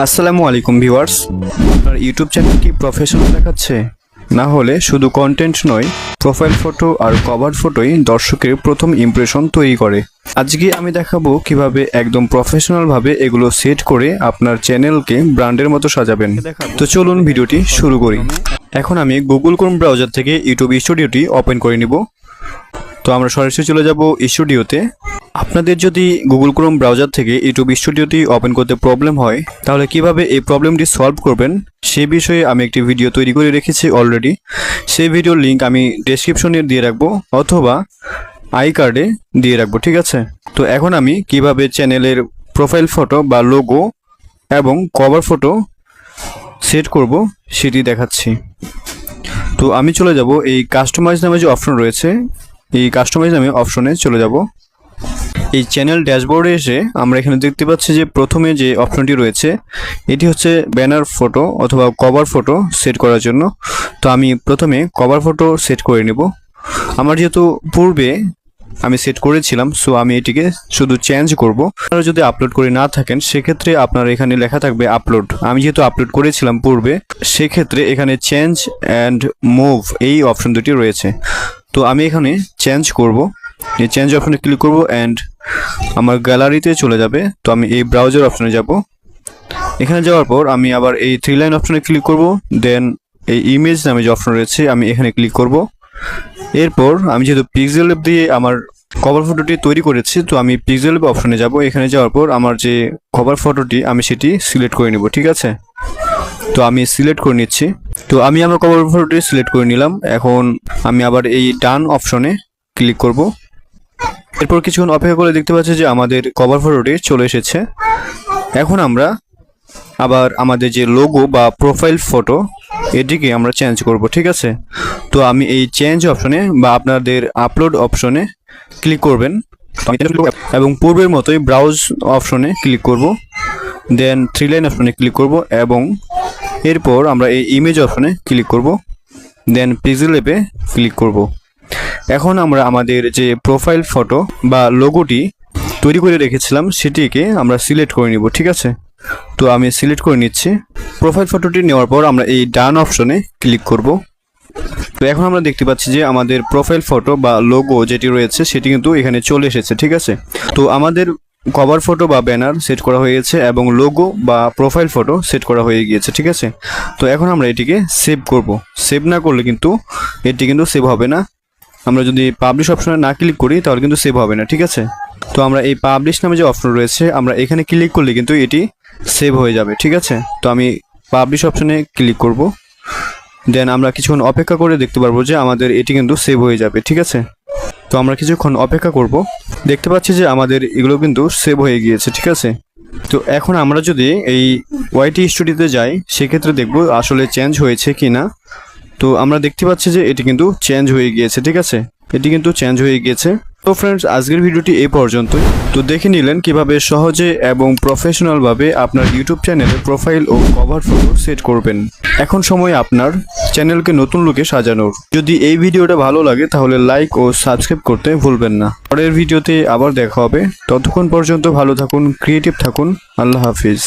আসসালামু আলাইকুম ভিউয়ার্স, আপনার ইউটিউব চ্যানেল কি প্রফেশনাল দেখাচ্ছে? না হলে শুধু কন্টেন্ট নয়, প্রোফাইল ফটো আর কভার ফটোই দর্শকের প্রথম ইমপ্রেশন তৈরি করে। আজকে আমি দেখাবো কিভাবে একদম প্রফেশনালভাবে এগুলো সেট করে আপনার চ্যানেলকে ব্র্যান্ডের মতো সাজাবেন। তো চলুন ভিডিওটি শুরু করি। এখন আমি গুগল ক্রোম ব্রাউজার থেকে ইউটিউব স্টুডিওটি ওপেন করে নিব। তো আমরা সরাসরি চলে যাব স্টুডিওতে। আপনাদের যদি গুগল ক্রোম ব্রাউজার থেকে ইউটিউব স্টুডিওটি ওপেন করতে প্রবলেম হয়, তাহলে কিভাবে এই প্রবলেমটি সলভ করবেন সেই বিষয়ে আমি একটি ভিডিও তৈরি করে রেখেছি অলরেডি। সেই ভিডিওর লিঙ্ক আমি ডেসক্রিপশনে দিয়ে রাখবো অথবা আই কার্ডে দিয়ে রাখবো, ঠিক আছে? তো এখন আমি কিভাবে চ্যানেলের প্রোফাইল ফটো বা লোগো এবং কভার ফটো সেট করব সেটি দেখাচ্ছি। তো আমি চলে যাব এই কাস্টমাইজ নামে যে অপশন রয়েছে, এই কাস্টমাইজ নামে অপশনে চলে যাব। এই চ্যানেল ড্যাশবোর্ডে এসে আমরা এখানে দেখতে পাচ্ছি যে প্রথমে যে অপশনটি রয়েছে এটি হচ্ছে ব্যানার ফটো অথবা কভার ফটো সেট করার জন্য। তো আমি প্রথমে কভার ফটো সেট করে নেব। আমার যেহেতু পূর্বে আমি সেট করেছিলাম, সো আমি এটিকে শুধু চেঞ্জ করব। আপনারা যদি আপলোড করে না থাকেন সেক্ষেত্রে আপনার এখানে লেখা থাকবে আপলোড। আমি যেহেতু আপলোড করেছিলাম পূর্বে, সেক্ষেত্রে এখানে চেঞ্জ অ্যান্ড মুভ এই অপশন দুটি রয়েছে। তো আমি এখানে চেঞ্জ করব, এই চেঞ্জ অপশনে ক্লিক করব অ্যান্ড আমার গ্যালারিতে চলে যাবে। তো আমি এই ব্রাউজার অপশনে যাব। এখানে যাওয়ার পর আমি আবার এই থ্রি লাইন অপশনে ক্লিক করব, দেন এই ইমেজ নামে যে অপশন রয়েছে আমি এখানে ক্লিক করব। এরপর আমি যেহেতু পিক্সেল ল্যাব দিয়ে আমার কভার ফটোটি তৈরি করেছি, তো আমি পিক্সেল ল্যাব অপশনে যাব। এখানে যাওয়ার পর আমার যে কভার ফটোটি আমি সেটি সিলেক্ট করে নেব, ঠিক আছে? তো আমি সিলেক্ট করে নিচ্ছি। তো আমি আমার কভার ফটোটি সিলেক্ট করে নিলাম। এখন আমি আবার এই ডান অপশনে ক্লিক করব। এরপর কিছুক্ষণ অপেক্ষা করে দেখতে পাচ্ছি যে আমাদের কভার ফটোটি চলে এসেছে। এখন আমরা আবার আমাদের যে লোগো বা প্রোফাইল ফটো এটিকে আমরা চেঞ্জ করব, ঠিক আছে? তো আমি এই চেঞ্জ অপশনে বা আপনাদের আপলোড অপশনে ক্লিক করবেন এবং পূর্বের মতোই ব্রাউজ অপশনে ক্লিক করব, দেন থ্রি লাইন অপশনে ক্লিক করব এবং এরপর আমরা এই ইমেজ অপশনে ক্লিক করব, দেন পিক্সেল ল্যাবে ক্লিক করব। এখন আমরা আমাদের যে প্রোফাইল ফটো বা লোগোটি তৈরি করে রেখেছিলাম সেটিকে আমরা সিলেক্ট করে নিব, ঠিক আছে? তো আমি সিলেক্ট করে নিচ্ছি। প্রোফাইল ফটোটি নেওয়ার পর আমরা এই ডান অপশনে ক্লিক করব। তো এখন আমরা দেখতে পাচ্ছি যে আমাদের প্রোফাইল ফটো বা লোগো যেটি রয়েছে সেটি কিন্তু এখানে চলে এসেছে, ঠিক আছে? তো আমাদের কভার ফটো বা ব্যানার সেট করা হয়ে গেছে এবং লোগো বা প্রোফাইল ফটো সেট করা হয়ে গিয়েছে, ঠিক আছে? তো এখন আমরা এটিকে সেভ করব। সেভ না করলে কিন্তু এটি কিন্তু সেভ হবে না। আমরা যদি পাবলিশ অপশনে না ক্লিক করি তাহলে কিন্তু সেভ হবে না, ঠিক আছে? তো আমরা এই পাবলিশ নামে যে অপশন রয়েছে আমরা এখানে ক্লিক করলে কিন্তু এটি সেভ হয়ে যাবে, ঠিক আছে? তো আমি পাবলিশ অপশনে ক্লিক করব, দেন আমরা কিছুক্ষণ অপেক্ষা করে দেখতে পারবো যে আমাদের এটি কিন্তু সেভ হয়ে যাবে, ঠিক আছে? তো আমরা কিছুক্ষণ অপেক্ষা করব। দেখতে পাচ্ছি যে আমাদের এগুলো কিন্তু সেভ হয়ে গিয়েছে, ঠিক আছে? তো এখন আমরা যদি এই ওয়াইটি স্টুডিওতে যাই সেক্ষেত্রে দেখব আসলে চেঞ্জ হয়েছে কি না। তো আমরা দেখতে পাচ্ছি যে এটি কিন্তু চেঞ্জ হয়ে গিয়েছে, ঠিক আছে? এটি কিন্তু চেঞ্জ হয়ে গিয়েছে। তো ফ্রেন্ডস, আজকের ভিডিওটি এই পর্যন্তই। তো দেখে নিলেন কিভাবে সহজে এবং প্রফেশনালভাবে আপনার ইউটিউব চ্যানেলে প্রোফাইল ও কভার ফটো সেট করবেন। এখন সময় আপনার চ্যানেলকে নতুন লুকে সাজানোর। যদি এই ভিডিওটা ভালো লাগে তাহলে লাইক ও সাবস্ক্রাইব করতে ভুলবেন না। পরের ভিডিওতে আবার দেখা হবে। ততক্ষণ পর্যন্ত ভালো থাকুন, ক্রিয়েটিভ থাকুন। আল্লাহ হাফিজ।